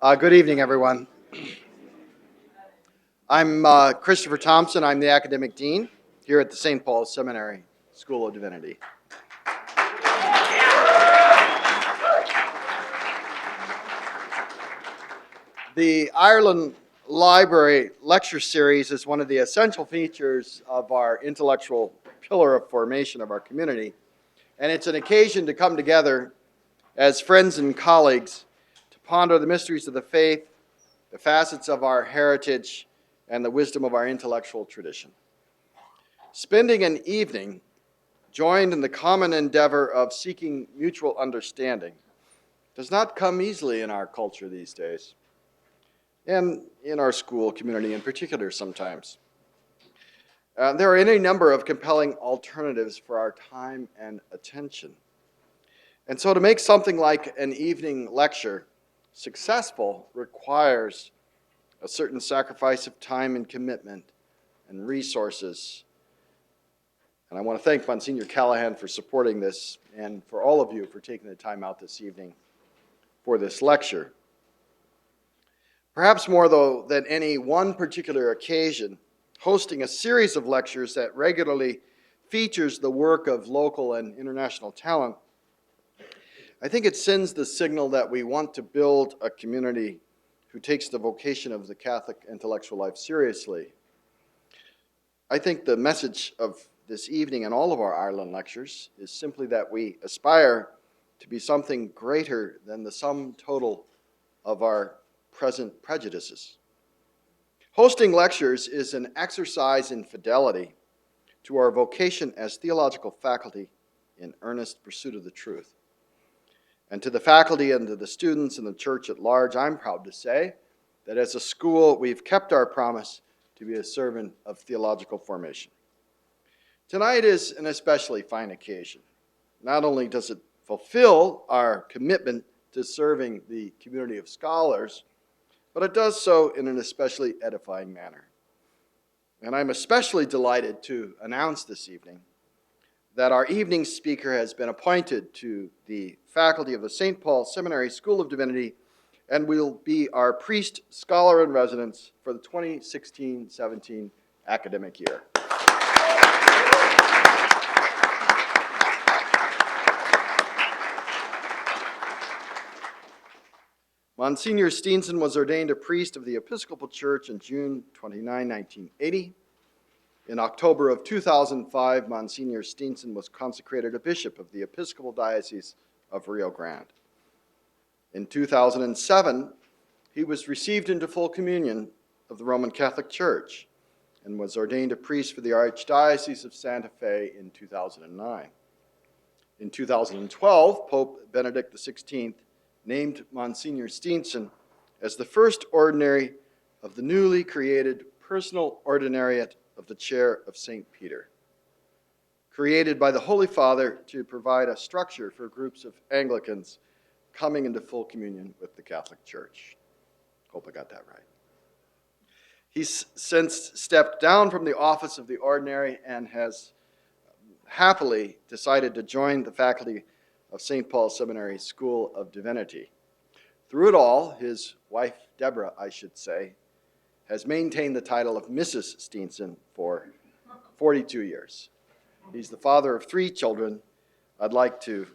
Good evening, everyone. I'm Christopher Thompson. I'm the Academic Dean here at the St. Paul Seminary School of Divinity. The Ireland Library Lecture Series is one of the essential features of our intellectual pillar of formation of our community, and it's an occasion to come together as friends and colleagues to ponder the mysteries of the faith, the facets of our heritage, and the wisdom of our intellectual tradition. Spending an evening joined in the common endeavor of seeking mutual understanding does not come easily in our culture these days, and in our school community in particular sometimes. There are any number of compelling alternatives for our time and attention. And so to make something like an evening lecture successful requires a certain sacrifice of time and commitment and resources. And I want to thank Monsignor Callahan for supporting this and for all of you for taking the time out this evening for this lecture. Perhaps more, though, than any one particular occasion, hosting a series of lectures that regularly features the work of local and international talent, I think it sends the signal that we want to build a community who takes the vocation of the Catholic intellectual life seriously. I think the message of this evening and all of our Ireland lectures is simply that we aspire to be something greater than the sum total of our present prejudices. Hosting lectures is an exercise in fidelity to our vocation as theological faculty in earnest pursuit of the truth. And to the faculty and to the students and the church at large, I'm proud to say that as a school, we've kept our promise to be a servant of theological formation. Tonight is an especially fine occasion. Not only does it fulfill our commitment to serving the community of scholars, but it does so in an especially edifying manner. And I'm especially delighted to announce this evening that our evening speaker has been appointed to the faculty of the St. Paul Seminary School of Divinity and will be our priest scholar in residence for the 2016-17 academic year. Monsignor Steenson was ordained a priest of the Episcopal Church in June 29, 1980. In October of 2005, Monsignor Steenson was consecrated a bishop of the Episcopal Diocese of Rio Grande. In 2007, he was received into full communion of the Roman Catholic Church and was ordained a priest for the Archdiocese of Santa Fe in 2009. In 2012, Pope Benedict XVI named Monsignor Steenson as the first ordinary of the newly created personal ordinariate of the Chair of St. Peter, created by the Holy Father to provide a structure for groups of Anglicans coming into full communion with the Catholic Church. Hope I got that right. He's since stepped down from the office of the ordinary and has happily decided to join the faculty of St. Paul Seminary School of Divinity. Through it all, his wife, Deborah, I should say, has maintained the title of Mrs. Steenson for 42 years. He's the father of 3 children. I'd like to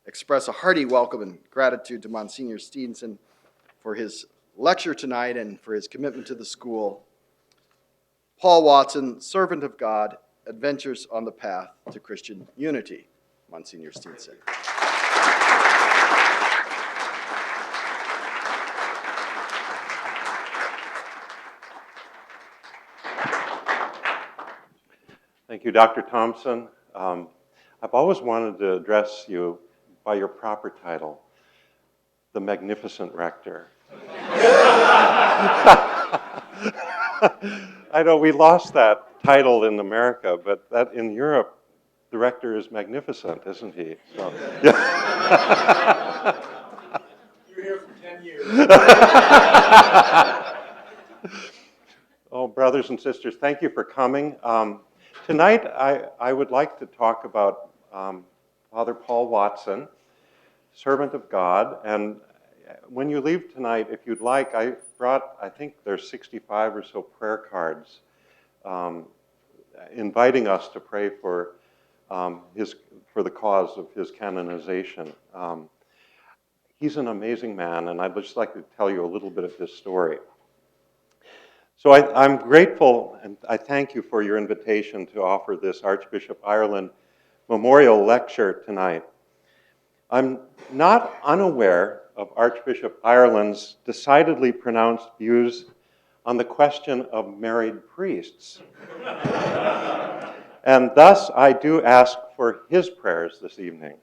express a hearty welcome and gratitude to Monsignor Steenson for his lecture tonight and for his commitment to the school. Paul Wattson, servant of God, adventures on the path to Christian unity. Monsignor Steenson. Thank you, Dr. Thompson. I've always wanted to address you by your proper title, the Magnificent Rector. I know we lost that title in America, but that in Europe, the rector is magnificent, isn't he? So, yeah. You were here for 10 years. Oh, brothers and sisters, thank you for coming. Tonight, I would like to talk about Father Paul Wattson, servant of God, and when you leave tonight, if you'd like, I brought, I think there's 65 or so prayer cards inviting us to pray for for the cause of his canonization. He's an amazing man, and I'd just like to tell you a little bit of his story. So I'm grateful, and I thank you for your invitation to offer this Archbishop Ireland Memorial Lecture tonight. I'm not unaware of Archbishop Ireland's decidedly pronounced views on the question of married priests. And thus, I do ask for his prayers this evening.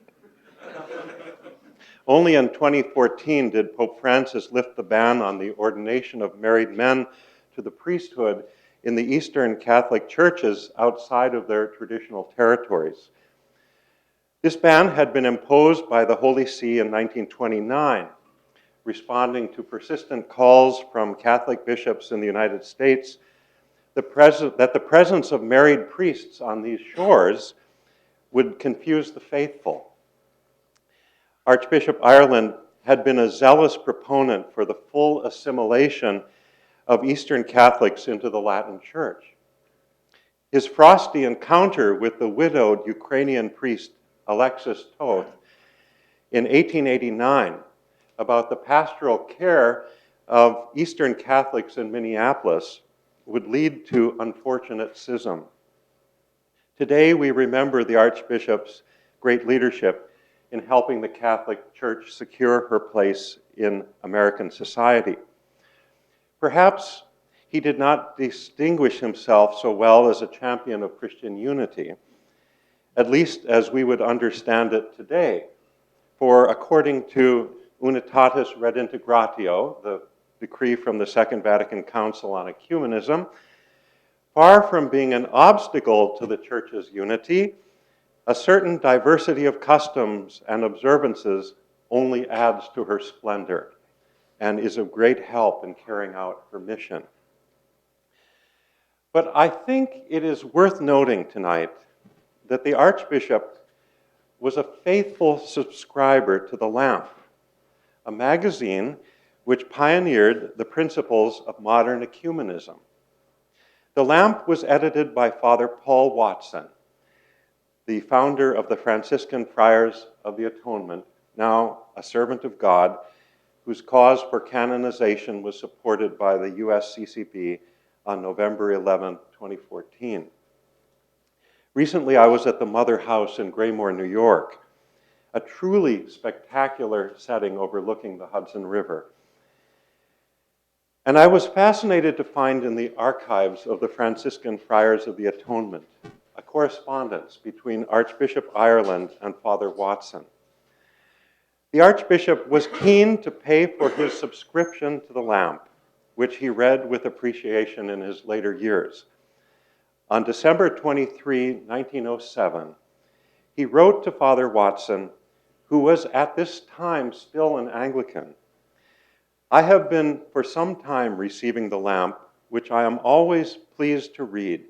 Only in 2014 did Pope Francis lift the ban on the ordination of married men to the priesthood in the Eastern Catholic churches outside of their traditional territories. This ban had been imposed by the Holy See in 1929, responding to persistent calls from Catholic bishops in the United States that the presence of married priests on these shores would confuse the faithful. Archbishop Ireland had been a zealous proponent for the full assimilation of Eastern Catholics into the Latin Church. His frosty encounter with the widowed Ukrainian priest Alexis Toth in 1889 about the pastoral care of Eastern Catholics in Minneapolis would lead to unfortunate schism. Today, we remember the Archbishop's great leadership in helping the Catholic Church secure her place in American society. Perhaps he did not distinguish himself so well as a champion of Christian unity, at least as we would understand it today. For according to Unitatis Redintegratio, the decree from the Second Vatican Council on Ecumenism, far from being an obstacle to the Church's unity, a certain diversity of customs and observances only adds to her splendor and is of great help in carrying out her mission. But I think it is worth noting tonight that the Archbishop was a faithful subscriber to The Lamp, a magazine which pioneered the principles of modern ecumenism. The Lamp was edited by Father Paul Wattson, the founder of the Franciscan Friars of the Atonement, now a servant of God, whose cause for canonization was supported by the USCCB on November 11, 2014. Recently, I was at the Mother House in Graymore, New York, a truly spectacular setting overlooking the Hudson River. And I was fascinated to find in the archives of the Franciscan Friars of the Atonement a correspondence between Archbishop Ireland and Father Wattson. The Archbishop was keen to pay for his subscription to The Lamp, which he read with appreciation in his later years. On December 23, 1907, he wrote to Father Wattson, who was at this time still an Anglican, "I have been for some time receiving The Lamp, which I am always pleased to read.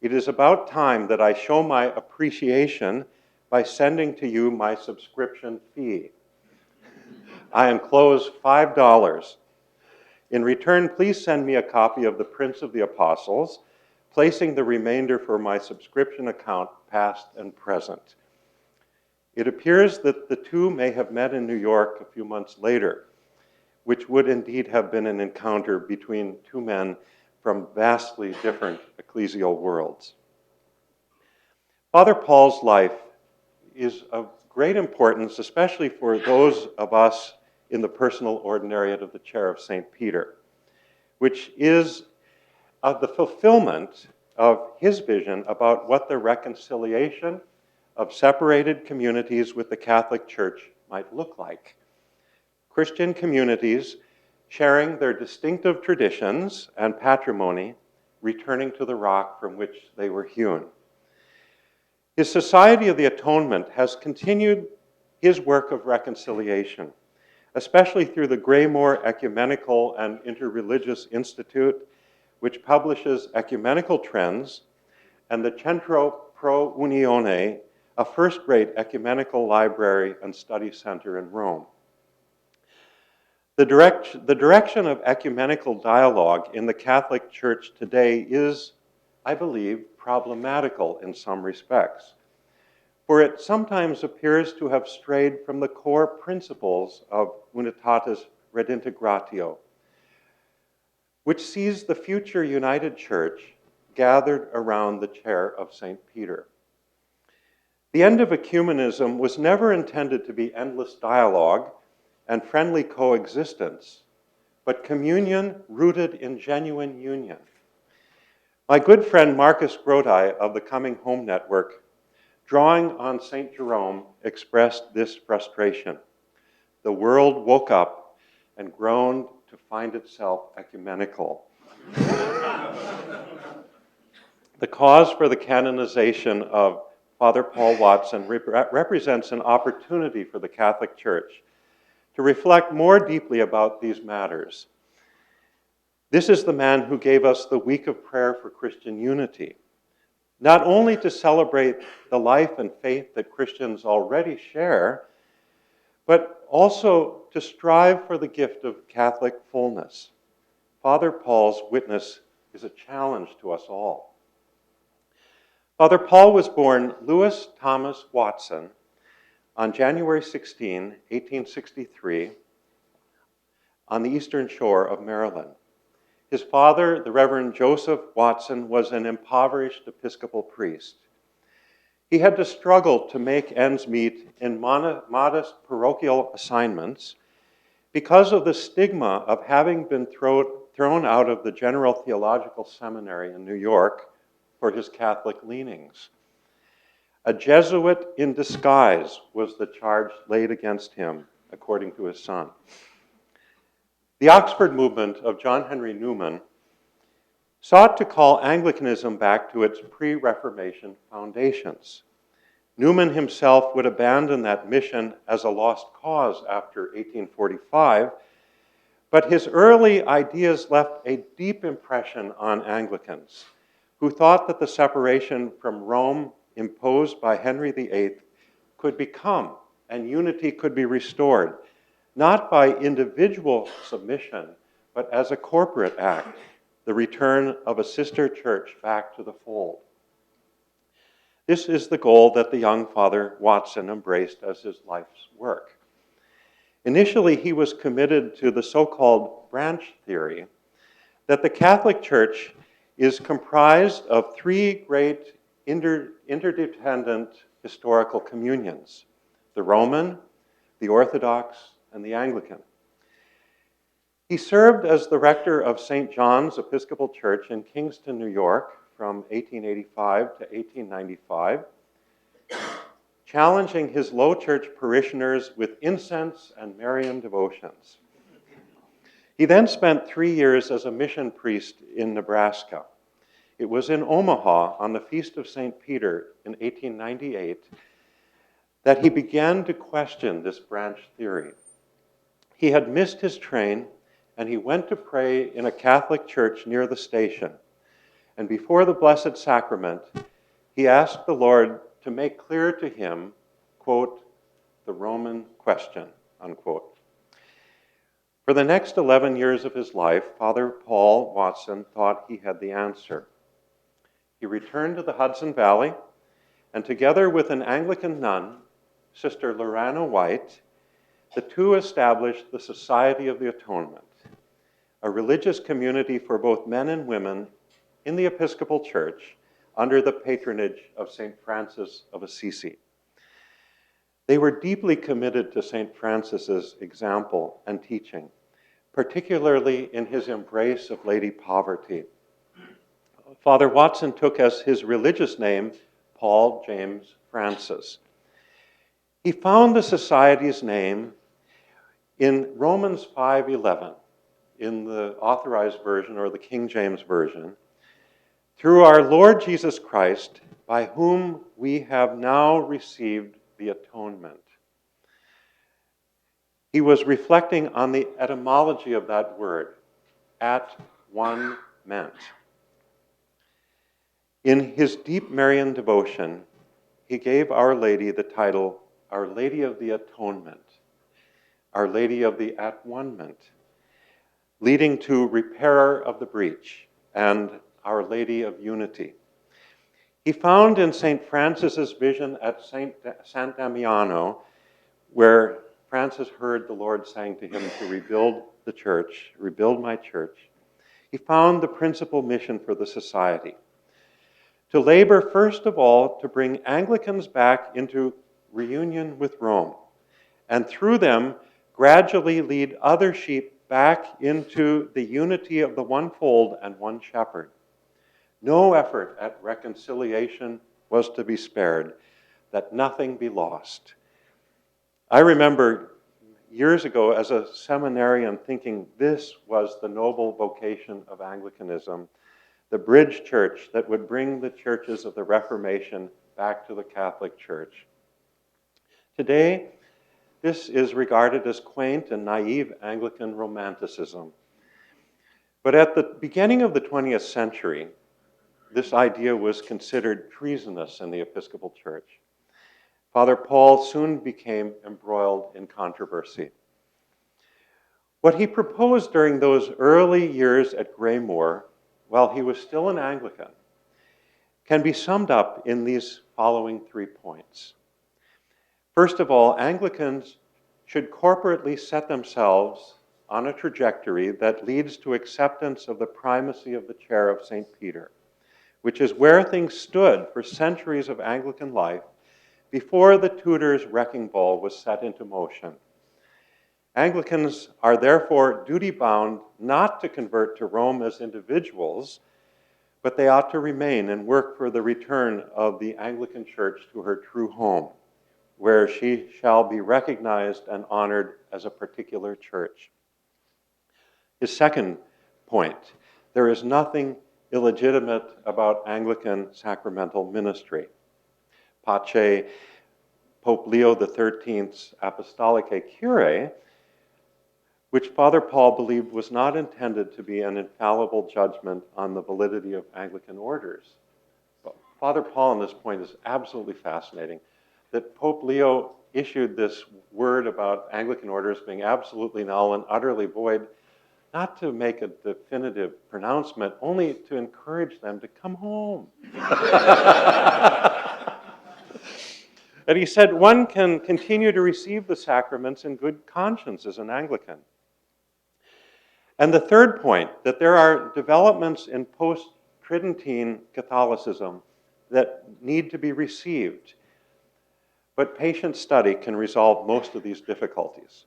It is about time that I show my appreciation by sending to you my subscription fee. I enclose $5. In return, please send me a copy of the Prince of the Apostles, placing the remainder for my subscription account, past and present." It appears that the two may have met in New York a few months later, which would indeed have been an encounter between two men from vastly different ecclesial worlds. Father Paul's life is of great importance, especially for those of us in the personal ordinariate of the Chair of St. Peter, which is the fulfillment of his vision about what the reconciliation of separated communities with the Catholic Church might look like. Christian communities sharing their distinctive traditions and patrimony, returning to the rock from which they were hewn. His Society of the Atonement has continued his work of reconciliation, especially through the Graymore Ecumenical and Interreligious Institute, which publishes ecumenical trends, and the Centro Pro Unione, a first-rate ecumenical library and study center in Rome. The direction of ecumenical dialogue in the Catholic Church today is, I believe, problematical in some respects, for it sometimes appears to have strayed from the core principles of Unitatis Redintegratio, which sees the future united church gathered around the chair of St. Peter. The end of ecumenism was never intended to be endless dialogue and friendly coexistence, but communion rooted in genuine union. My good friend Marcus Grodi of the Coming Home Network, drawing on St. Jerome, expressed this frustration. The world woke up and groaned to find itself ecumenical. The cause for the canonization of Father Paul Wattson represents an opportunity for the Catholic Church to reflect more deeply about these matters. This is the man who gave us the Week of Prayer for Christian Unity, not only to celebrate the life and faith that Christians already share, but also to strive for the gift of Catholic fullness. Father Paul's witness is a challenge to us all. Father Paul was born Louis Thomas Wattson on January 16, 1863, on the eastern shore of Maryland. His father, the Reverend Joseph Wattson, was an impoverished Episcopal priest. He had to struggle to make ends meet in modest parochial assignments because of the stigma of having been thrown out of the General Theological Seminary in New York for his Catholic leanings. A Jesuit in disguise was the charge laid against him, according to his son. The Oxford movement of John Henry Newman sought to call Anglicanism back to its pre-Reformation foundations. Newman himself would abandon that mission as a lost cause after 1845, but his early ideas left a deep impression on Anglicans, who thought that the separation from Rome imposed by Henry VIII could become, and unity could be restored, not by individual submission, but as a corporate act, the return of a sister church back to the fold. This is the goal that the young Father Wattson embraced as his life's work. Initially, he was committed to the so-called branch theory that the Catholic Church is comprised of three great interdependent historical communions: the Roman, the Orthodox, and the Anglican. He served as the rector of St. John's Episcopal Church in Kingston, New York from 1885 to 1895, challenging his low church parishioners with incense and Marian devotions. He then spent 3 years as a mission priest in Nebraska. It was in Omaha on the Feast of St. Peter in 1898 that he began to question this branch theory. He had missed his train, and he went to pray in a Catholic church near the station. And before the Blessed Sacrament, he asked the Lord to make clear to him, quote, the Roman question, unquote. For the next 11 years of his life, Father Paul Wattson thought he had the answer. He returned to the Hudson Valley, and together with an Anglican nun, Sister Lorana White, the two established the Society of the Atonement, a religious community for both men and women in the Episcopal Church under the patronage of St. Francis of Assisi. They were deeply committed to St. Francis's example and teaching, particularly in his embrace of Lady Poverty. Father Wattson took as his religious name Paul James Francis. He found the Society's name in Romans 5:11, in the Authorized Version or the King James Version, through our Lord Jesus Christ, by whom we have now received the atonement. He was reflecting on the etymology of that word, at one meant. In his deep Marian devotion, he gave Our Lady the title, Our Lady of the Atonement. Our Lady of the At-One-ment, leading to Repairer of the Breach, and Our Lady of Unity. He found in St. Francis's vision at San Damiano, where Francis heard the Lord saying to him to rebuild the church, rebuild my church, he found the principal mission for the society. To labor, first of all, to bring Anglicans back into reunion with Rome, and through them, gradually lead other sheep back into the unity of the one fold and one shepherd. No effort at reconciliation was to be spared, that nothing be lost. I remember years ago as a seminarian thinking this was the noble vocation of Anglicanism, the bridge church that would bring the churches of the Reformation back to the Catholic Church. Today, this is regarded as quaint and naive Anglican romanticism. But at the beginning of the 20th century, this idea was considered treasonous in the Episcopal Church. Father Paul soon became embroiled in controversy. What he proposed during those early years at Greymoor, while he was still an Anglican, can be summed up in these following 3 points. First of all, Anglicans should corporately set themselves on a trajectory that leads to acceptance of the primacy of the chair of St. Peter, which is where things stood for centuries of Anglican life before the Tudors' wrecking ball was set into motion. Anglicans are therefore duty-bound not to convert to Rome as individuals, but they ought to remain and work for the return of the Anglican Church to her true home, where she shall be recognized and honored as a particular church. His second point, there is nothing illegitimate about Anglican sacramental ministry. Pace Pope Leo XIII's Apostolicae Curae, which Father Paul believed was not intended to be an infallible judgment on the validity of Anglican orders. But Father Paul on this point is absolutely fascinating, that Pope Leo issued this word about Anglican orders being absolutely null and utterly void, not to make a definitive pronouncement, only to encourage them to come home. And he said one can continue to receive the sacraments in good conscience as an Anglican. And the third point, that there are developments in post-Tridentine Catholicism that need to be received. But patient study can resolve most of these difficulties.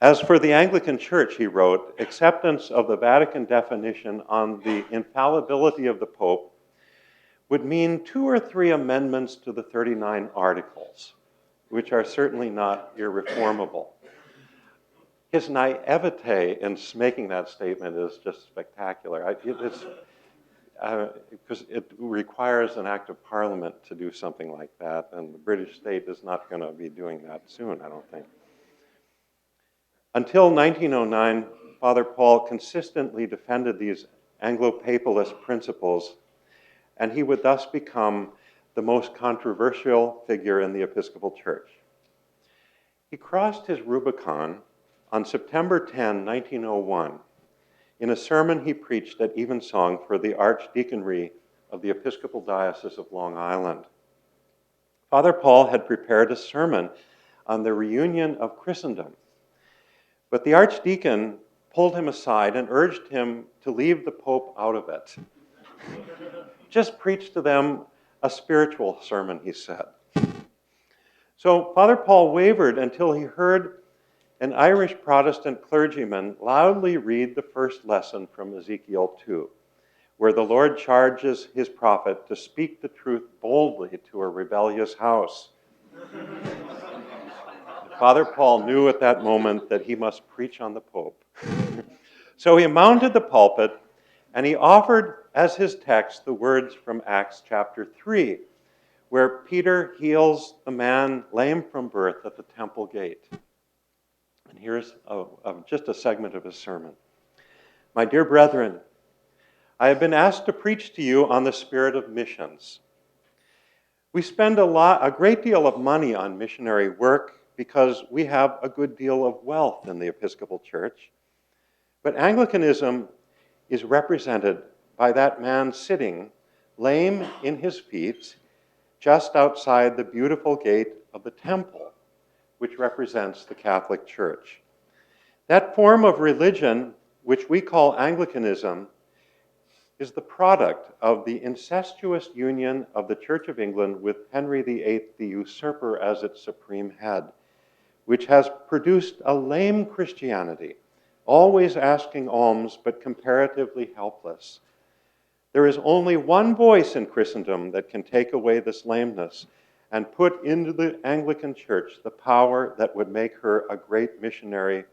As for the Anglican Church, he wrote, acceptance of the Vatican definition on the infallibility of the Pope would mean 2 or 3 amendments to the 39 articles, which are certainly not irreformable. His naivete in making that statement is just spectacular. Because it requires an act of Parliament to do something like that, and the British state is not going to be doing that soon, I don't think. Until 1909, Father Paul consistently defended these Anglo-Papalist principles, and he would thus become the most controversial figure in the Episcopal Church. He crossed his Rubicon on September 10, 1901, in a sermon he preached at Evensong for the Archdeaconry of the Episcopal Diocese of Long Island. Father Paul had prepared a sermon on the reunion of Christendom, but the Archdeacon pulled him aside and urged him to leave the Pope out of it. Just preach to them a spiritual sermon, he said. So Father Paul wavered until he heard an Irish Protestant clergyman loudly read the first lesson from Ezekiel 2, where the Lord charges his prophet to speak the truth boldly to a rebellious house. Father Paul knew at that moment that he must preach on the Pope. So he mounted the pulpit and he offered as his text the words from Acts chapter 3, where Peter heals the man lame from birth at the temple gate. And here's just a segment of his sermon. My dear brethren, I have been asked to preach to you on the spirit of missions. We spend a great deal of money on missionary work, because we have a good deal of wealth in the Episcopal Church. But Anglicanism is represented by that man sitting, lame in his feet, just outside the beautiful gate of the temple, which represents the Catholic Church. That form of religion, which we call Anglicanism, is the product of the incestuous union of the Church of England with Henry VIII, the usurper, as its supreme head, which has produced a lame Christianity, always asking alms but comparatively helpless. There is only one voice in Christendom that can take away this lameness and put into the Anglican Church the power that would make her a great missionary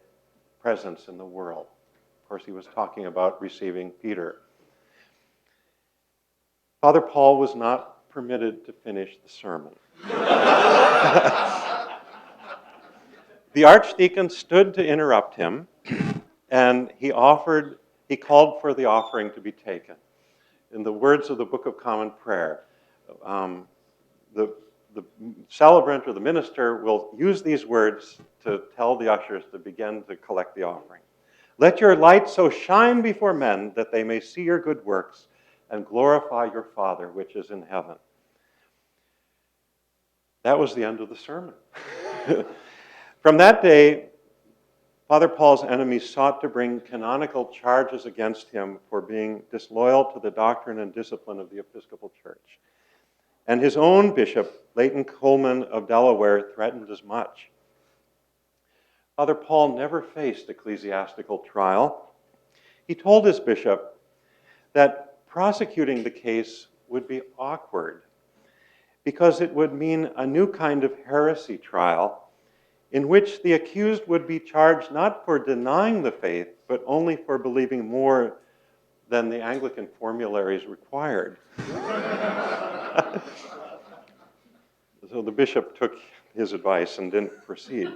presence in the world. Of course, he was talking about receiving Peter. Father Paul was not permitted to finish the sermon. The archdeacon stood to interrupt him, and he called for the offering to be taken. In the words of the Book of Common Prayer, the celebrant or the minister will use these words to tell the ushers to begin to collect the offering. Let your light so shine before men that they may see your good works and glorify your Father which is in heaven. That was the end of the sermon. From that day, Father Paul's enemies sought to bring canonical charges against him for being disloyal to the doctrine and discipline of the Episcopal Church. And his own bishop, Leighton Coleman of Delaware, threatened as much. Father Paul never faced ecclesiastical trial. He told his bishop that prosecuting the case would be awkward because it would mean a new kind of heresy trial in which the accused would be charged not for denying the faith, but only for believing more than the Anglican formularies required. So the bishop took his advice and didn't proceed.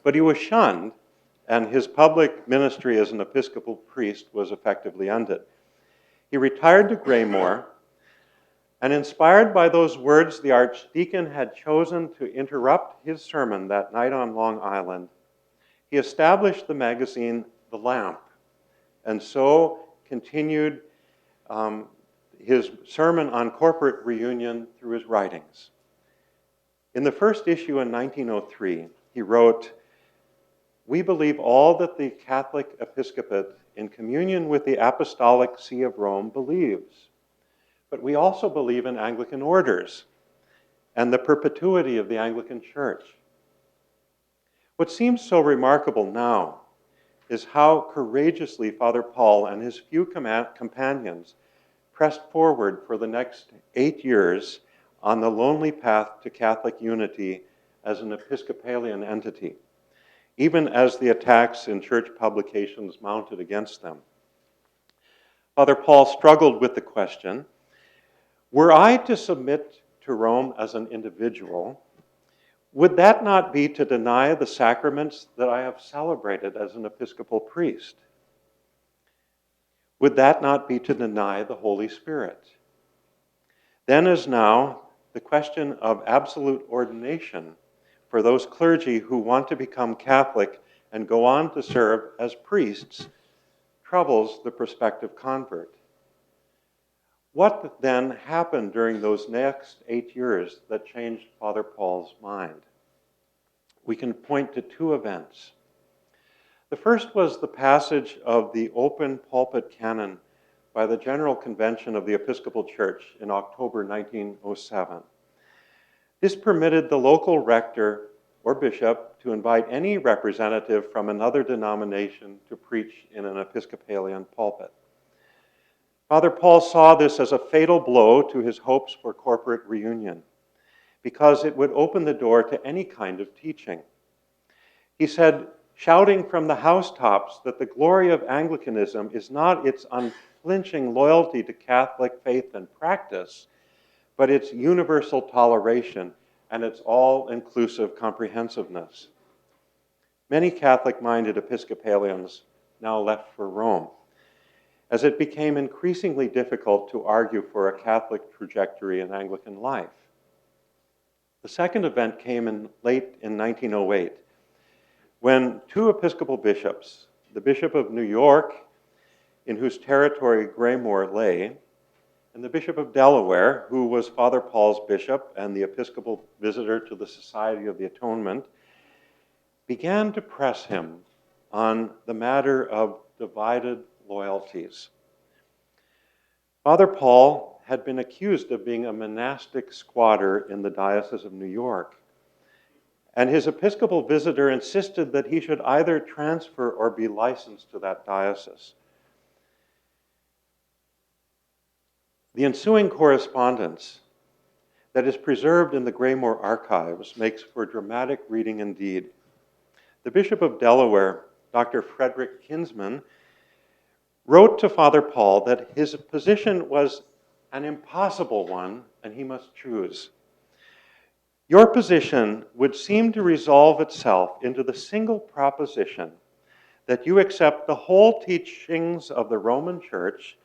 But he was shunned, and his public ministry as an Episcopal priest was effectively ended. He retired to Graymore, and inspired by those words the archdeacon had chosen to interrupt his sermon that night on Long Island, he established the magazine The Lamp, and so continued his sermon on corporate reunion through his writings. In the first issue in 1903, he wrote, "We believe all that the Catholic Episcopate in communion with the Apostolic See of Rome believes. But we also believe in Anglican orders and the perpetuity of the Anglican Church." What seems so remarkable now is how courageously Father Paul and his few companions pressed forward for the next 8 years on the lonely path to Catholic unity as an Episcopalian entity, even as the attacks in church publications mounted against them. Father Paul struggled with the question, were I to submit to Rome as an individual, would that not be to deny the sacraments that I have celebrated as an Episcopal priest? Would that not be to deny the Holy Spirit? Then as now, the question of absolute ordination for those clergy who want to become Catholic and go on to serve as priests troubles the prospective convert. What then happened during those next 8 years that changed Father Paul's mind? We can point to 2 events. The first was the passage of the open pulpit canon by the General Convention of the Episcopal Church in October 1907. This permitted the local rector or bishop to invite any representative from another denomination to preach in an Episcopalian pulpit. Father Paul saw this as a fatal blow to his hopes for corporate reunion, because it would open the door to any kind of teaching. He said, shouting from the housetops that the glory of Anglicanism is not its unflinching loyalty to Catholic faith and practice, but its universal toleration and its all-inclusive comprehensiveness. Many Catholic-minded Episcopalians now left for Rome, as it became increasingly difficult to argue for a Catholic trajectory in Anglican life. The second event came late in 1908, when two Episcopal bishops, the Bishop of New York, in whose territory Graymore lay, and the Bishop of Delaware, who was Father Paul's bishop and the Episcopal visitor to the Society of the Atonement, began to press him on the matter of divided loyalties. Father Paul had been accused of being a monastic squatter in the Diocese of New York, and his Episcopal visitor insisted that he should either transfer or be licensed to that diocese. The ensuing correspondence that is preserved in the Graymore archives makes for dramatic reading indeed. The Bishop of Delaware, Dr. Frederick Kinsman, wrote to Father Paul that his position was an impossible one and he must choose. Your position would seem to resolve itself into the single proposition that you accept the whole teachings of the Roman Church,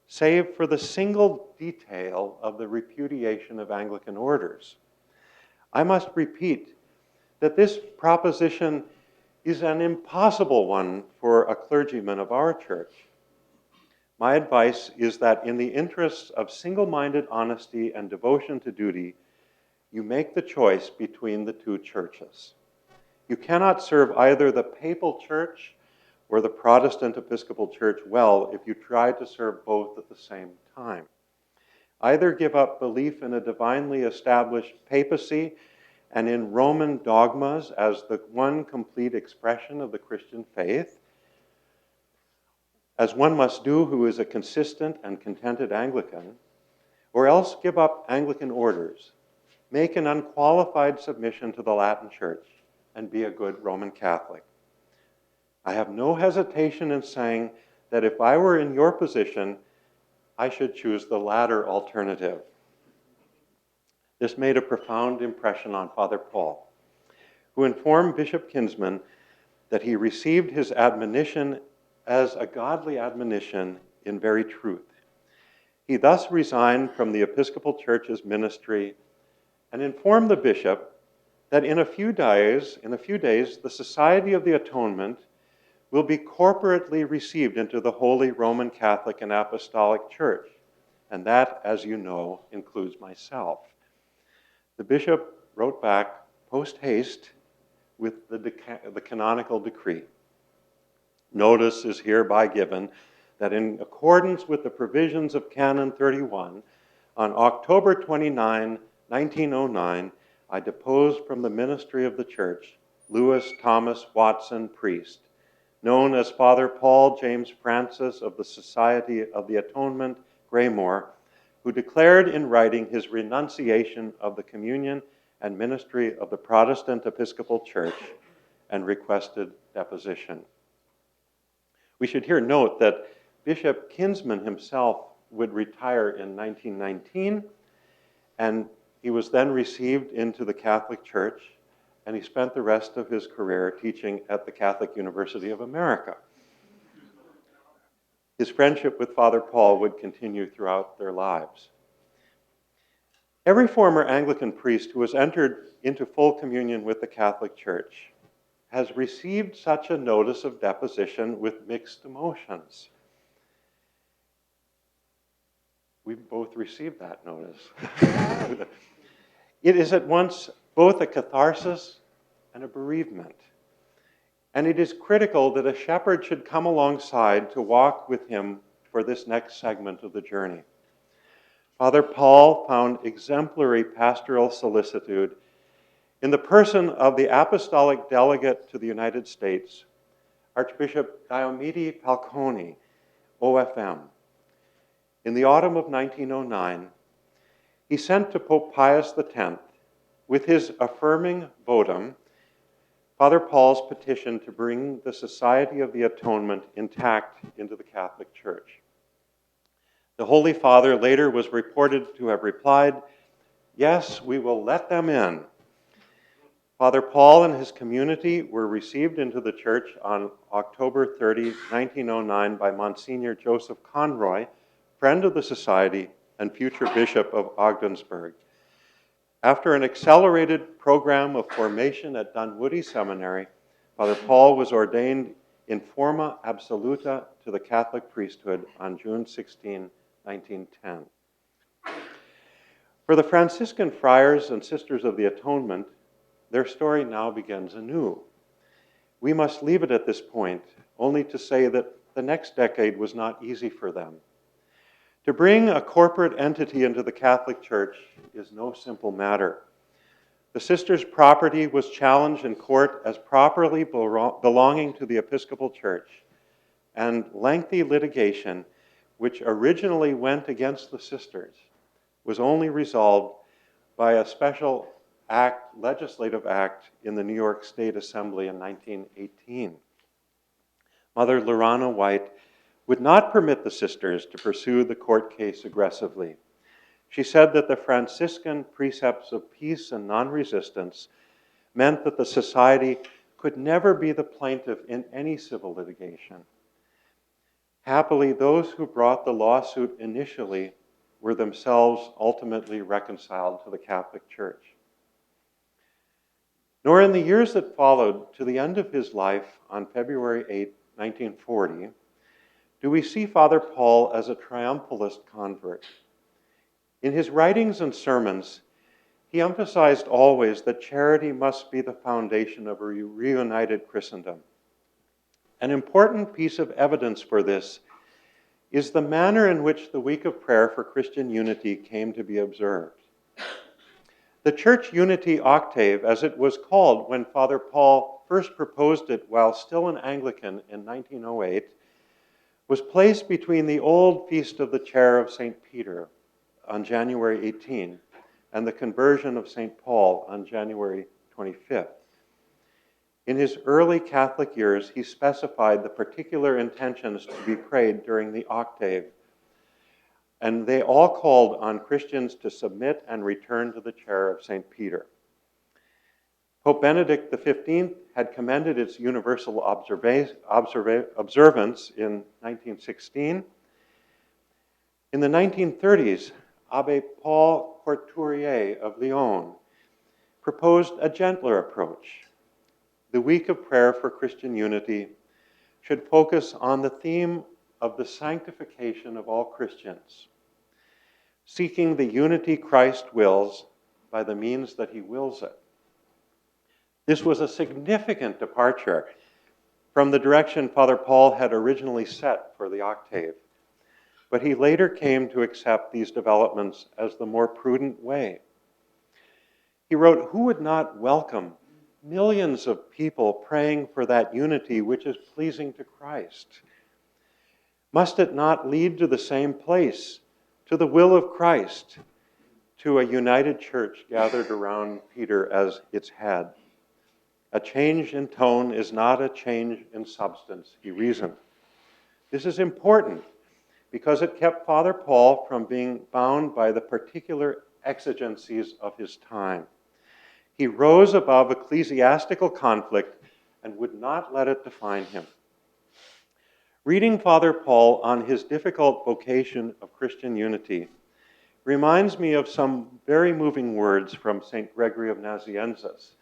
save for the single detail of the repudiation of Anglican orders. I must repeat that this proposition is an impossible one for a clergyman of our church. My advice is that in the interests of single-minded honesty and devotion to duty, you make the choice between the two churches. You cannot serve either the Papal Church or the Protestant Episcopal Church well if you try to serve both at the same time. Either give up belief in a divinely established papacy and in Roman dogmas as the one complete expression of the Christian faith, as one must do who is a consistent and contented Anglican, or else give up Anglican orders, make an unqualified submission to the Latin Church, and be a good Roman Catholic. I have no hesitation in saying that if I were in your position, I should choose the latter alternative. This made a profound impression on Father Paul, who informed Bishop Kinsman that he received his admonition as a godly admonition in very truth. He thus resigned from the Episcopal Church's ministry and informed the bishop that in a few days, the Society of the Atonement will be corporately received into the Holy Roman Catholic and Apostolic Church, and that, as you know, includes myself. The bishop wrote back post haste with the canonical decree. Notice is hereby given that in accordance with the provisions of Canon 31, on October 29, 1909, I deposed from the ministry of the Church Louis Thomas Wattson, priest, known as Father Paul James Francis of the Society of the Atonement, Graymore, who declared in writing his renunciation of the communion and ministry of the Protestant Episcopal Church and requested deposition. We should here note that Bishop Kinsman himself would retire in 1919, and he was then received into the Catholic Church, and he spent the rest of his career teaching at the Catholic University of America. His friendship with Father Paul would continue throughout their lives. Every former Anglican priest who has entered into full communion with the Catholic Church has received such a notice of deposition with mixed emotions. We've both received that notice. It is at once both a catharsis and a bereavement. And it is critical that a shepherd should come alongside to walk with him for this next segment of the journey. Father Paul found exemplary pastoral solicitude in the person of the apostolic delegate to the United States, Archbishop Diomede Falcone, OFM. In the autumn of 1909, he sent to Pope Pius X, with his affirming votum, Father Paul's petition to bring the Society of the Atonement intact into the Catholic Church. The Holy Father later was reported to have replied, "Yes, we will let them in." Father Paul and his community were received into the church on October 30, 1909 by Monsignor Joseph Conroy, friend of the Society and future Bishop of Ogdensburg. After an accelerated program of formation at Dunwoody Seminary, Father Paul was ordained in forma absoluta to the Catholic priesthood on June 16, 1910. For the Franciscan friars and sisters of the Atonement, their story now begins anew. We must leave it at this point, only to say that the next decade was not easy for them. To bring a corporate entity into the Catholic Church is no simple matter. The sisters' property was challenged in court as properly belonging to the Episcopal Church, and lengthy litigation, which originally went against the sisters, was only resolved by a special legislative act in the New York State Assembly in 1918. Mother Lorana White would not permit the sisters to pursue the court case aggressively. She said that the Franciscan precepts of peace and non-resistance meant that the society could never be the plaintiff in any civil litigation. Happily, those who brought the lawsuit initially were themselves ultimately reconciled to the Catholic Church. Nor in the years that followed to the end of his life on February 8, 1940, do we see Father Paul as a triumphalist convert. In his writings and sermons, he emphasized always that charity must be the foundation of a reunited Christendom. An important piece of evidence for this is the manner in which the Week of Prayer for Christian Unity came to be observed. The Church Unity Octave, as it was called when Father Paul first proposed it while still an Anglican in 1908, was placed between the old Feast of the Chair of St. Peter on January 18 and the conversion of St. Paul on January 25th. In his early Catholic years, he specified the particular intentions to be prayed during the octave, and they all called on Christians to submit and return to the chair of St. Peter. Pope Benedict XV had commended its universal observance in 1916. In the 1930s, Abbé Paul Courtourier of Lyon proposed a gentler approach. The Week of Prayer for Christian Unity should focus on the theme of the sanctification of all Christians, seeking the unity Christ wills by the means that he wills it. This was a significant departure from the direction Father Paul had originally set for the octave, but he later came to accept these developments as the more prudent way. He wrote, "Who would not welcome millions of people praying for that unity which is pleasing to Christ? Must it not lead to the same place, to the will of Christ, to a united church gathered around Peter as its head? A change in tone is not a change in substance," he reasoned. This is important because it kept Father Paul from being bound by the particular exigencies of his time. He rose above ecclesiastical conflict and would not let it define him. Reading Father Paul on his difficult vocation of Christian unity reminds me of some very moving words from St. Gregory of Nazianzus.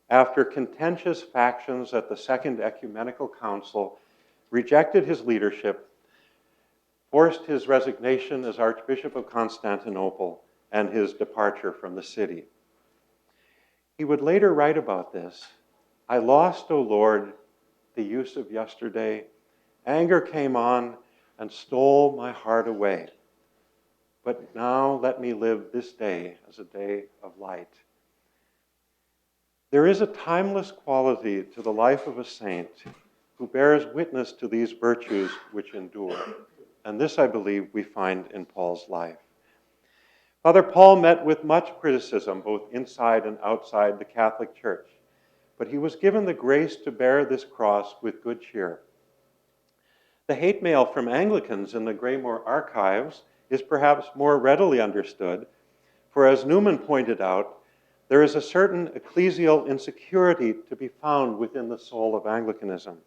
After contentious factions at the Second Ecumenical Council rejected his leadership, forced his resignation as Archbishop of Constantinople, and his departure from the city. He would later write about this, "I lost, O Lord, the use of yesterday. Anger came on and stole my heart away. But now let me live this day as a day of light." There is a timeless quality to the life of a saint who bears witness to these virtues which endure. And this, I believe, we find in Paul's life. Father Paul met with much criticism, both inside and outside the Catholic Church, but he was given the grace to bear this cross with good cheer. The hate mail from Anglicans in the Graymore archives is perhaps more readily understood, for as Newman pointed out, there is a certain ecclesial insecurity to be found within the soul of Anglicanism.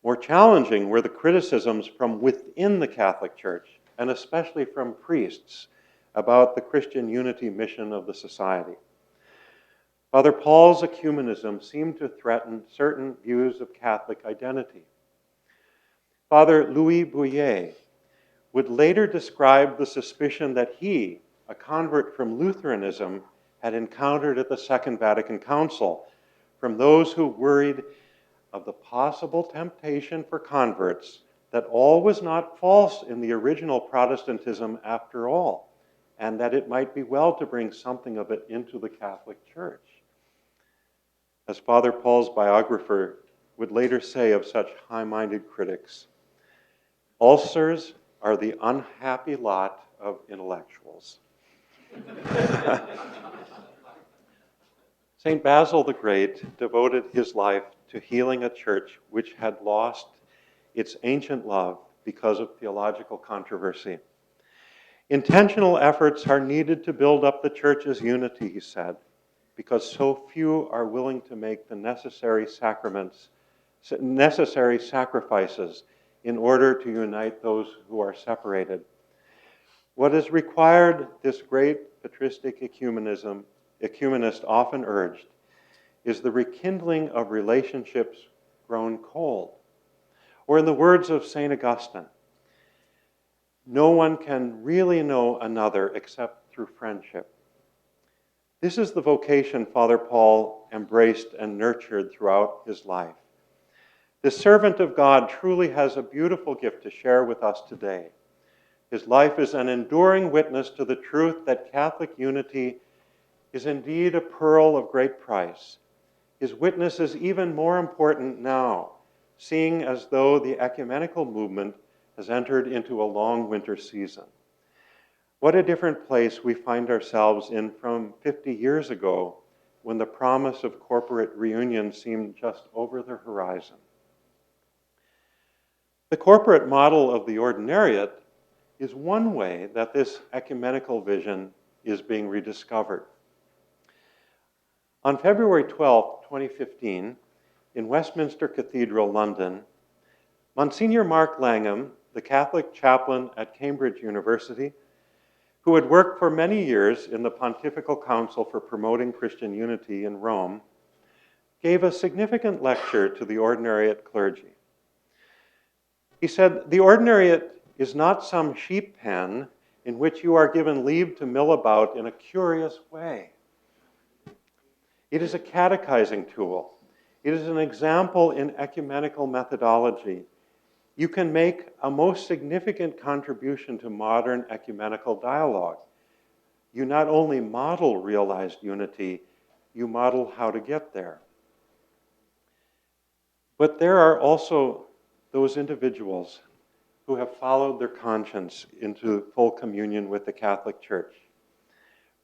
More challenging were the criticisms from within the Catholic Church, and especially from priests, about the Christian unity mission of the society. Father Paul's ecumenism seemed to threaten certain views of Catholic identity. Father Louis Bouillet would later describe the suspicion that he, a convert from Lutheranism, had encountered at the Second Vatican Council from those who worried of the possible temptation for converts that all was not false in the original Protestantism after all, and that it might be well to bring something of it into the Catholic Church. As Father Paul's biographer would later say of such high-minded critics, ulcers are the unhappy lot of intellectuals. St. Basil the Great devoted his life to healing a church which had lost its ancient love because of theological controversy. Intentional efforts are needed to build up the church's unity, he said, because so few are willing to make the necessary sacrifices in order to unite those who are separated. What is required, this great patristic ecumenist often urged, is the rekindling of relationships grown cold. Or in the words of St. Augustine, no one can really know another except through friendship. This is the vocation Father Paul embraced and nurtured throughout his life. This servant of God truly has a beautiful gift to share with us today. His life is an enduring witness to the truth that Catholic unity is indeed a pearl of great price. His witness is even more important now, seeing as though the ecumenical movement has entered into a long winter season. What a different place we find ourselves in from 50 years ago, when the promise of corporate reunion seemed just over the horizon. The corporate model of the Ordinariate is one way that this ecumenical vision is being rediscovered. On February 12, 2015, in Westminster Cathedral, London, Monsignor Mark Langham, the Catholic chaplain at Cambridge University, who had worked for many years in the Pontifical Council for Promoting Christian Unity in Rome, gave a significant lecture to the Ordinariate clergy. He said, "The Ordinariate is not some sheep pen in which you are given leave to mill about in a curious way. It is a catechizing tool. It is an example in ecumenical methodology. You can make a most significant contribution to modern ecumenical dialogue. You not only model realized unity, you model how to get there." But there are also those individuals who have followed their conscience into full communion with the Catholic Church.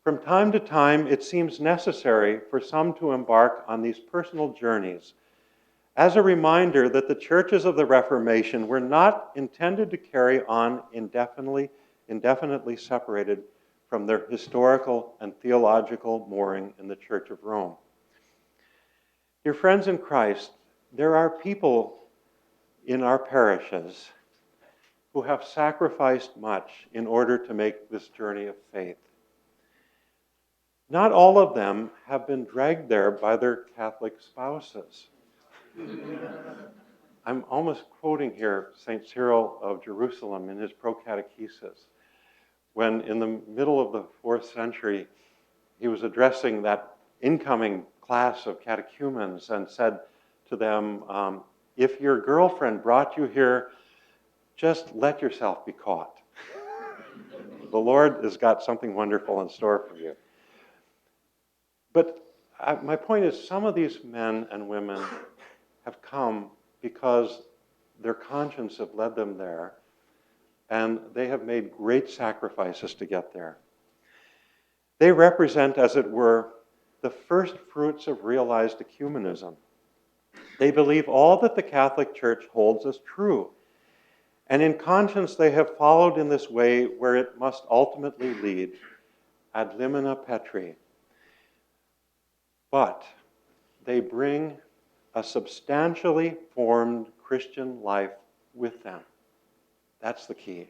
From time to time, it seems necessary for some to embark on these personal journeys as a reminder that the churches of the Reformation were not intended to carry on indefinitely separated from their historical and theological mooring in the Church of Rome. Dear friends in Christ, there are people in our parishes who have sacrificed much in order to make this journey of faith. Not all of them have been dragged there by their Catholic spouses. I'm almost quoting here St. Cyril of Jerusalem in his Pro-Catechesis, when in the middle of the 4th century, he was addressing that incoming class of catechumens and said to them, if your girlfriend brought you here, just let yourself be caught. The Lord has got something wonderful in store for you. But my point is, some of these men and women have come because their conscience have led them there, and they have made great sacrifices to get there. They represent, as it were, the first fruits of realized ecumenism. They believe all that the Catholic Church holds as true, and in conscience they have followed in this way where it must ultimately lead, ad limina Petri. But they bring a substantially formed Christian life with them. That's the key.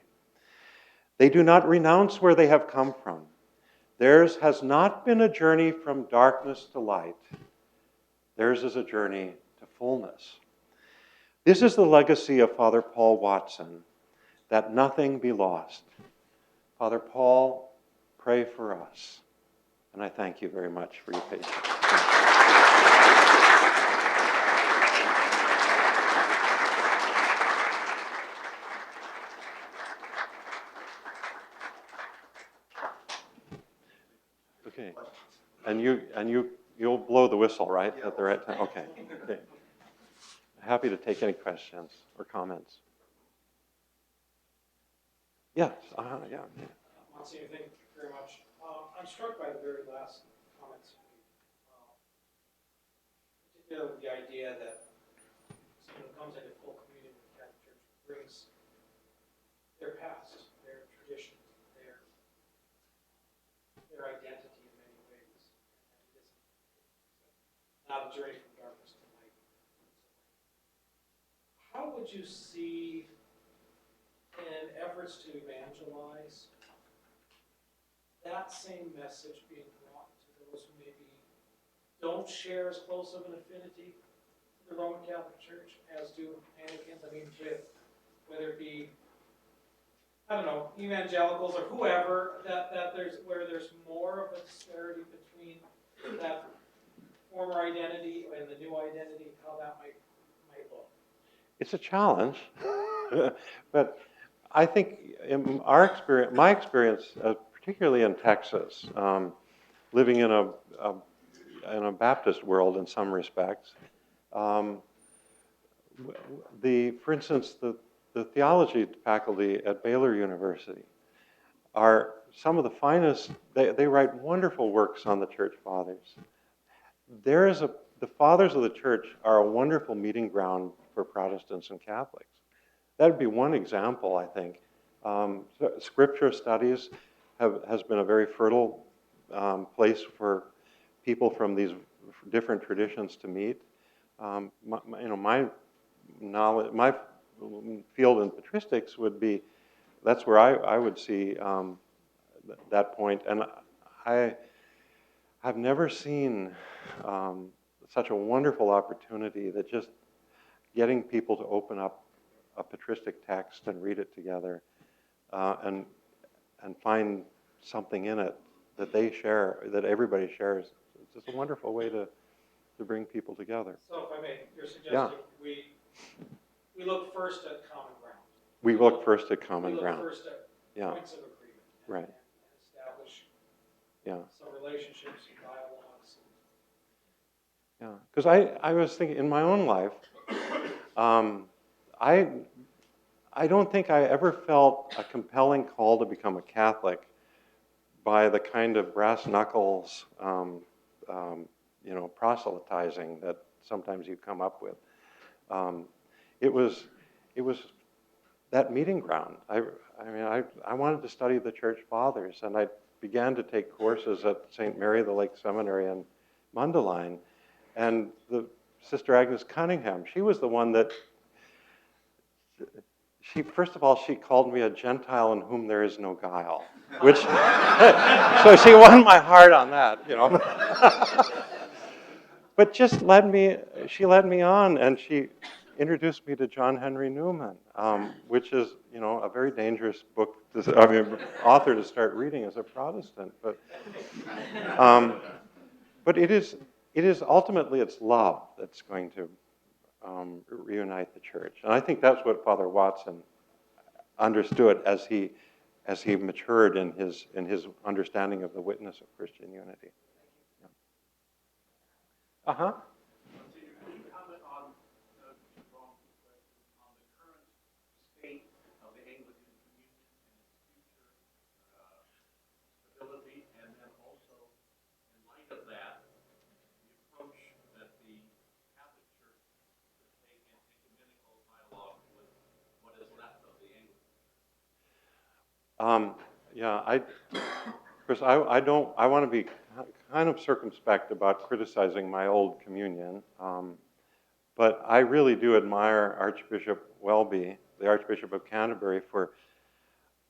They do not renounce where they have come from. Theirs has not been a journey from darkness to light. Theirs is a journey to fullness. This is the legacy of Father Paul Wattson, that nothing be lost. Father Paul, pray for us. And I thank you very much for your patience. Okay. You'll blow the whistle, right? At the right time? Okay. Okay. Happy to take any questions or comments. Yes. Yeah. Monsignor, thank you very much. I'm struck by the very last comments, particularly with the idea that someone who comes into full communion with the Catholic Church brings their past, their traditions, their identity in many ways. And it isn't not a journey from darkness to light. How would you see, in efforts to evangelize, that same message being brought to those who maybe don't share as close of an affinity to the Roman Catholic Church as do Anglicans? I mean, whether it be, I don't know, evangelicals or whoever, that there's more of a disparity between that former identity and the new identity, how that might look. It's a challenge, but I think in my experience, particularly in Texas, living in a Baptist world in some respects, for instance, the theology faculty at Baylor University are some of the finest. They write wonderful works on the Church Fathers. The Fathers of the Church are a wonderful meeting ground for Protestants and Catholics. That would be one example, I think. Scripture studies has been a very fertile place for people from these different traditions to meet. My knowledge, my field in patristics would be, that's where I would see that point. And I've never seen such a wonderful opportunity that just getting people to open up a patristic text and read it together and find something in it that they share, that everybody shares. It's just a wonderful way to bring people together. So if I may, you're suggesting we look first at common ground. We look first at common ground. We look first at points of agreement. And establish some relationships and dialogues. Yeah, because I was thinking in my own life, I don't think I ever felt a compelling call to become a Catholic by the kind of brass knuckles, proselytizing that sometimes you come up with. It was that meeting ground. I wanted to study the Church Fathers, and I began to take courses at St. Mary the Lake Seminary in Mundelein, and the Sister Agnes Cunningham, she was the one that. First of all, she called me a Gentile in whom there is no guile, which, so she won my heart on that, But she led me on, and she introduced me to John Henry Newman, which is, a very dangerous book, author to start reading as a Protestant. But it is ultimately it's love that's going to reunite the church, and I think that's what Father Wattson understood as he matured in his understanding of the witness of Christian unity. Yeah. Could you comment on the current state of the Anglican Communion and its future stability, and then also, in light of that, the approach that the Catholic Church should take in ecumenical dialogue with what is left of the Anglican Chris, I want to be kind of circumspect about criticizing my old communion, but I really do admire Archbishop Welby, the Archbishop of Canterbury, for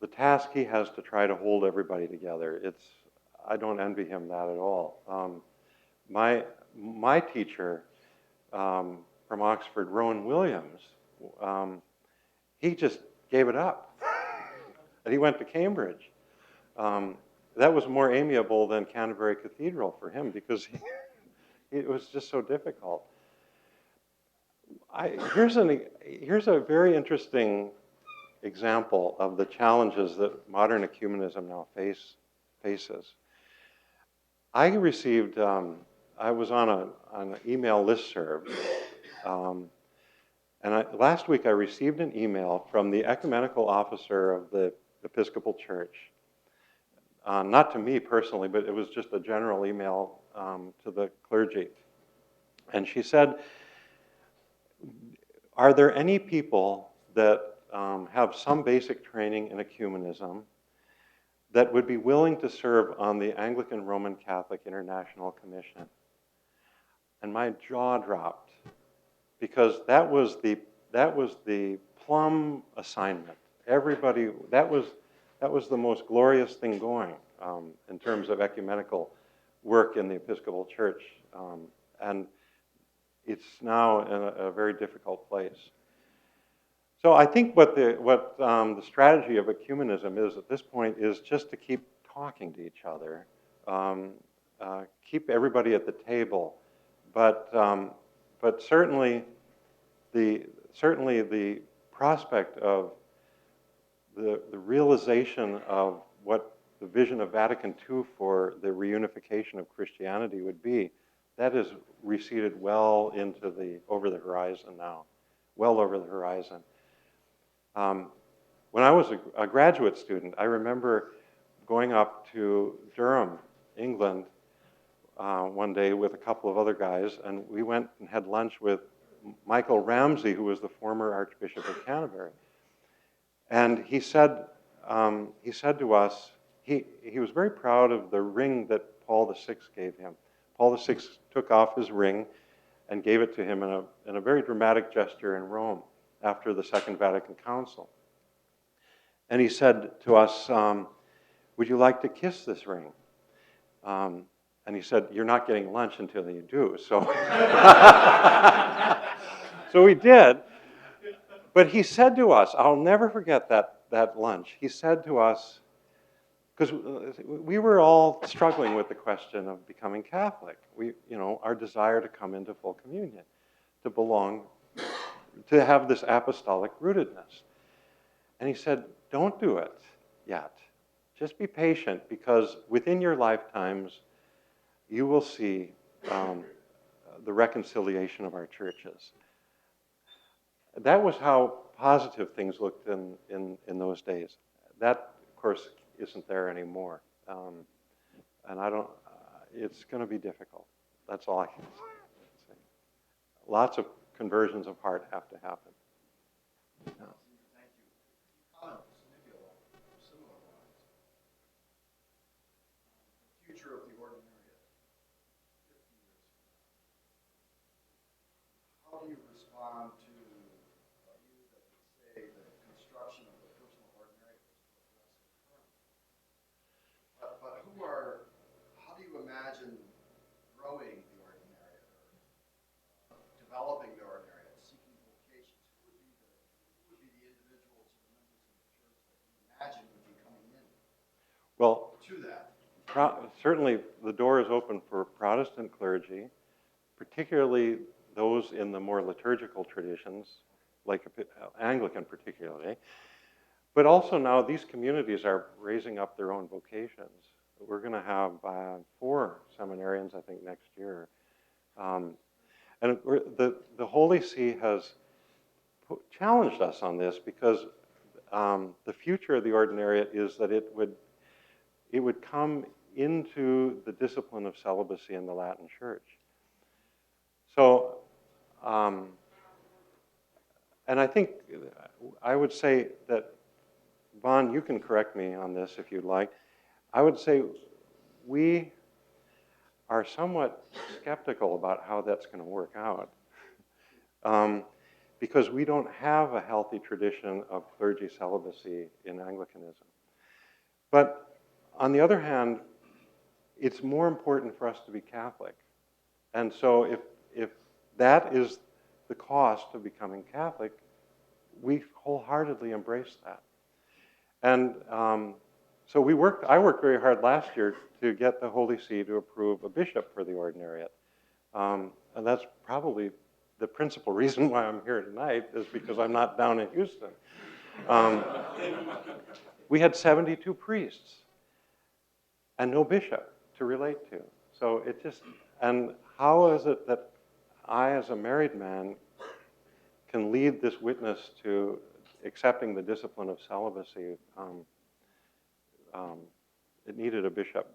the task he has to try to hold everybody together. I don't envy him that at all. My teacher from Oxford, Rowan Williams, he just gave it up. And he went to Cambridge. That was more amiable than Canterbury Cathedral for him because it was just so difficult. Here's a very interesting example of the challenges that modern ecumenism now faces. I was on an email listserv, and last week I received an email from the ecumenical officer of the Episcopal Church. Not to me personally, but it was just a general email to the clergy. And she said, are there any people that have some basic training in ecumenism that would be willing to serve on the Anglican Roman Catholic International Commission? And my jaw dropped, because that was the plum assignment. Everybody, that was the most glorious thing going in terms of ecumenical work in the Episcopal Church. And it's now in a very difficult place. So I think what the strategy of ecumenism is at this point is just to keep talking to each other, keep everybody at the table, but certainly the prospect of the realization of what the vision of Vatican II for the reunification of Christianity would be, that is receded well into over the horizon now, well over the horizon. When I was a graduate student, I remember going up to Durham, England, one day with a couple of other guys, and we went and had lunch with Michael Ramsey, who was the former Archbishop of Canterbury. And he said to us, he was very proud of the ring that Paul VI gave him. Paul VI took off his ring and gave it to him in a very dramatic gesture in Rome after the Second Vatican Council. And he said to us, would you like to kiss this ring? And he said, you're not getting lunch until you do. So, so we did. But he said to us, I'll never forget that lunch. He said to us, because we were all struggling with the question of becoming Catholic. Our desire to come into full communion, to belong, to have this apostolic rootedness. And he said, don't do it yet. Just be patient, because within your lifetimes, you will see the reconciliation of our churches. That was how positive things looked in those days. That, of course, isn't there anymore. And it's going to be difficult. That's all I can say. Lots of conversions of heart have to happen. Thank you. Comment, maybe along similar lines. The future of the ordinariate 50 years from now. How do you respond to a view that would say that the construction of the personal ordinariate was progressive currently? But how do you imagine growing the ordinariate, or developing the ordinariate, seeking vocations? Who would be the individuals or the members of the church that you imagine would be coming in Well, to that? certainly the door is open for Protestant clergy, particularly those in the more liturgical traditions, like Anglican particularly. But also now these communities are raising up their own vocations. We're going to have 4 seminarians, I think, next year. And the Holy See has challenged us on this, because the future of the ordinariate is that it would come into the discipline of celibacy in the Latin Church. So, and I think I would say that, Vaughn, you can correct me on this if you'd like. I would say we are somewhat skeptical about how that's going to work out. because we don't have a healthy tradition of clergy celibacy in Anglicanism. But on the other hand, it's more important for us to be Catholic. And so if that is the cost of becoming Catholic, we wholeheartedly embrace that. And so I worked very hard last year to get the Holy See to approve a bishop for the ordinariate. And that's probably the principal reason why I'm here tonight, is because I'm not down in Houston. We had 72 priests and no bishop to relate to. So it just, and how is it that I, as a married man, can lead this witness to accepting the discipline of celibacy? It needed a bishop.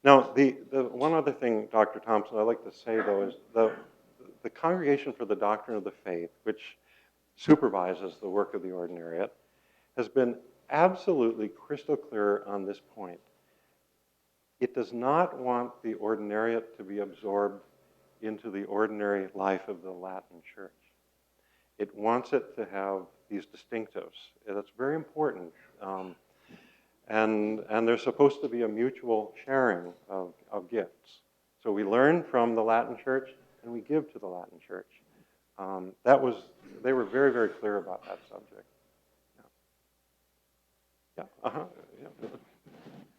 Now, the one other thing, Dr. Thompson, I'd like to say, though, is the Congregation for the Doctrine of the Faith, which supervises the work of the ordinariate, has been absolutely crystal clear on this point. It does not want the ordinariate to be absorbed into the ordinary life of the Latin Church. It wants it to have these distinctives. That's very important. And there's supposed to be a mutual sharing of gifts. So we learn from the Latin Church and we give to the Latin Church. They were very, very clear about that subject. Yeah.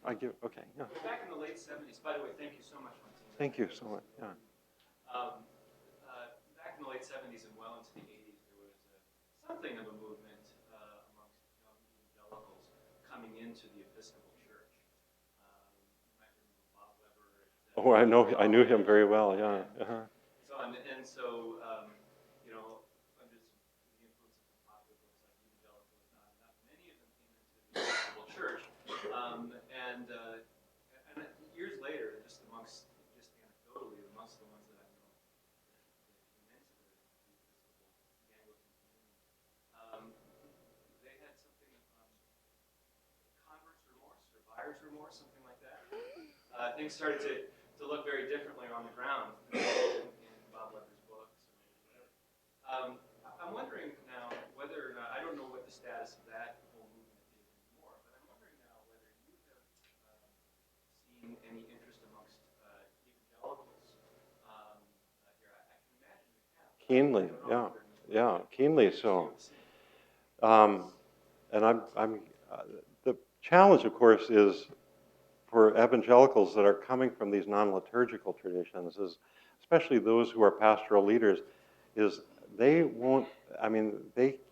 Okay. Yeah. Back in the late 70s, by the way, thank you so much, Monsignor. Thank you so much. Yeah. Back in the late 70s and well into the 80s, there was something of a movement amongst young evangelicals coming into the Episcopal Church. You might remember Bob Weber. Oh, I knew him very well. Yeah. Uh-huh. So, you know, under the influence of some popular books like Evangelical is Not Enough, many of them came into the Episcopal Church, and years later, just anecdotally, amongst the ones that I know that came into the Episcopal, the Anglican community, they had something convert's remorse or buyer's remorse, something like that. Things started to look very differently on the ground in Bob Weber's books. I'm wondering now whether or not, I don't know what the status of that whole movement is anymore, but I'm wondering now whether you have seen any interest amongst evangelicals here. I can imagine you have. Keenly, yeah, keenly so. And the challenge, of course, is for evangelicals that are coming from these non-liturgical traditions, especially those who are pastoral leaders, is they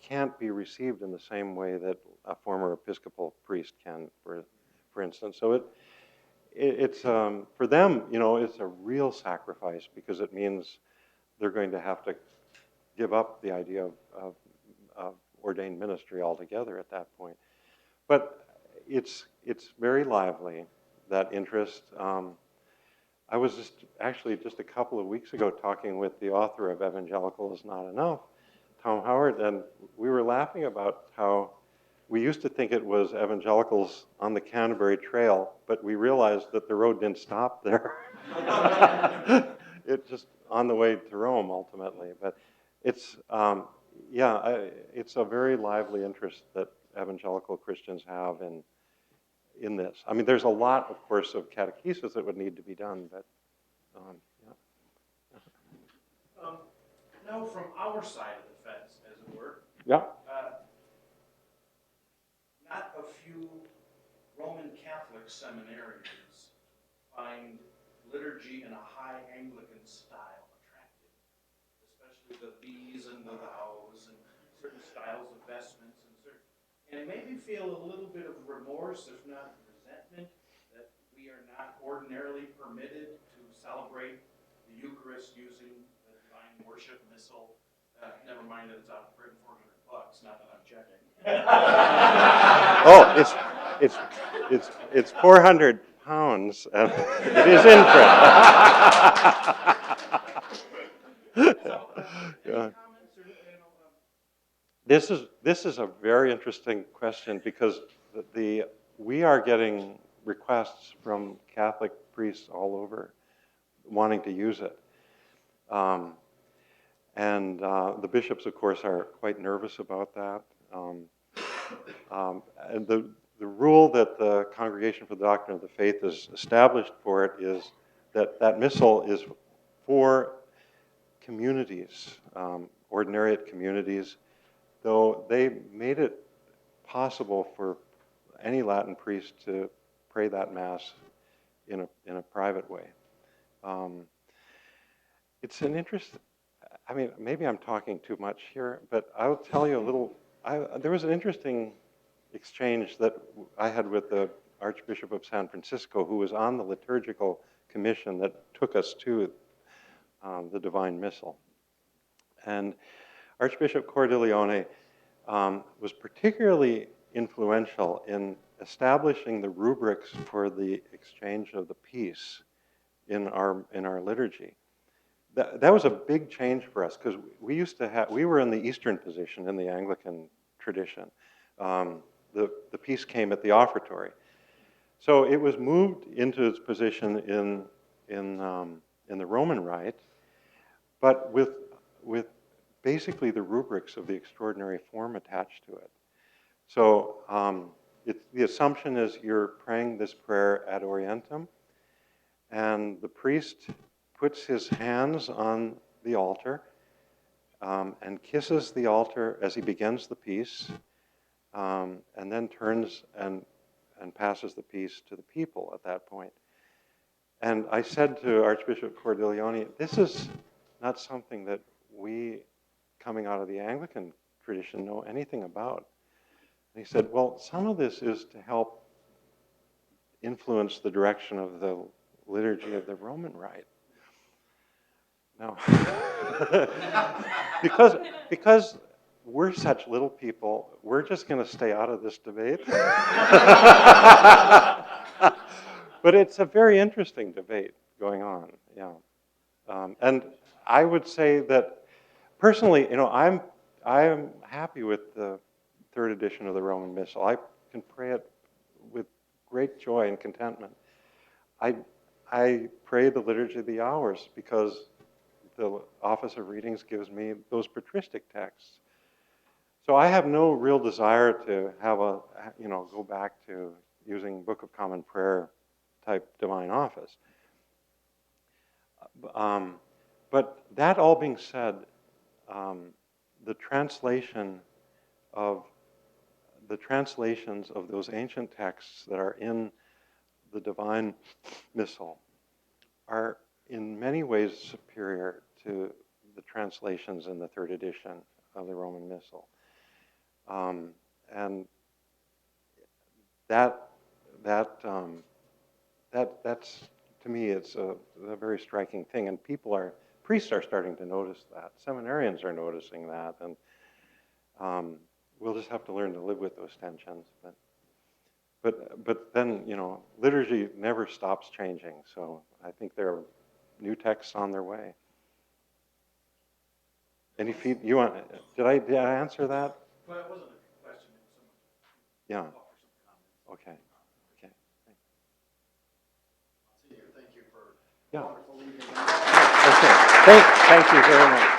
can't be received in the same way that a former Episcopal priest can, for instance. So it's for them, it's a real sacrifice, because it means they're going to have to give up the idea of ordained ministry altogether at that point. But it's very lively, that interest. I was just a couple of weeks ago talking with the author of Evangelical is Not Enough, Tom Howard, and we were laughing about how we used to think it was evangelicals on the Canterbury Trail, but we realized that the road didn't stop there. It just on the way to Rome ultimately. But it's a very lively interest that evangelical Christians have in this. I mean, there's a lot, of course, of catechesis that would need to be done, but Now, from our side of the fence, as it were, yeah. not a few Roman Catholic seminarians find liturgy in a high Anglican style attractive, especially the these and the thous and certain styles of vestments and it made me feel a little bit of remorse, if not resentment, that we are not ordinarily permitted to celebrate the Eucharist using the Divine Worship Missal. Never mind that it's out for $400, not that I'm checking. Oh, it's 400 pounds. It is in print. Yeah. This is a very interesting question, because we are getting requests from Catholic priests all over wanting to use it. And the bishops, of course, are quite nervous about that. And the rule that the Congregation for the Doctrine of the Faith has established for it is that that missal is for communities, ordinariate communities, though they made it possible for any Latin priest to pray that Mass in a private way. It's an interest. I mean, maybe I'm talking too much here, but I'll tell you a little. There was an interesting exchange that I had with the Archbishop of San Francisco, who was on the liturgical commission that took us to the Divine Missal. And Archbishop Cordileone was particularly influential in establishing the rubrics for the exchange of the peace in our liturgy. That was a big change for us, because we were in the Eastern position in the Anglican tradition. The peace came at the offertory. So it was moved into its position in the Roman Rite, but with basically the rubrics of the extraordinary form attached to it. So the assumption is you're praying this prayer ad orientem, and the priest puts his hands on the altar and kisses the altar as he begins the peace, and then turns and passes the peace to the people at that point. And I said to Archbishop Cordileone, this is not something that we, coming out of the Anglican tradition, know anything about. And he said, well, some of this is to help influence the direction of the liturgy of the Roman Rite. No. because we're such little people, we're just going to stay out of this debate. But it's a very interesting debate going on, yeah. And I would say that personally, I'm happy with the third edition of the Roman Missal. I can pray it with great joy and contentment. I pray the Liturgy of the Hours because the Office of Readings gives me those patristic texts. So I have no real desire to have go back to using Book of Common Prayer type divine office. But that all being said, the translations of those ancient texts that are in the Divine Missal are in many ways superior to the translations in the third edition of the Roman Missal. And that's, to me, it's a very striking thing. And priests are starting to notice that. Seminarians are noticing that. And we'll just have to learn to live with those tensions. But then, liturgy never stops changing. So I think there are new texts on their way. Did I answer that? Well, it wasn't a question. Yeah. Offer some comments. Okay. Monsignor, thank you for Yeah. wonderful evening. Okay. Thank you very much.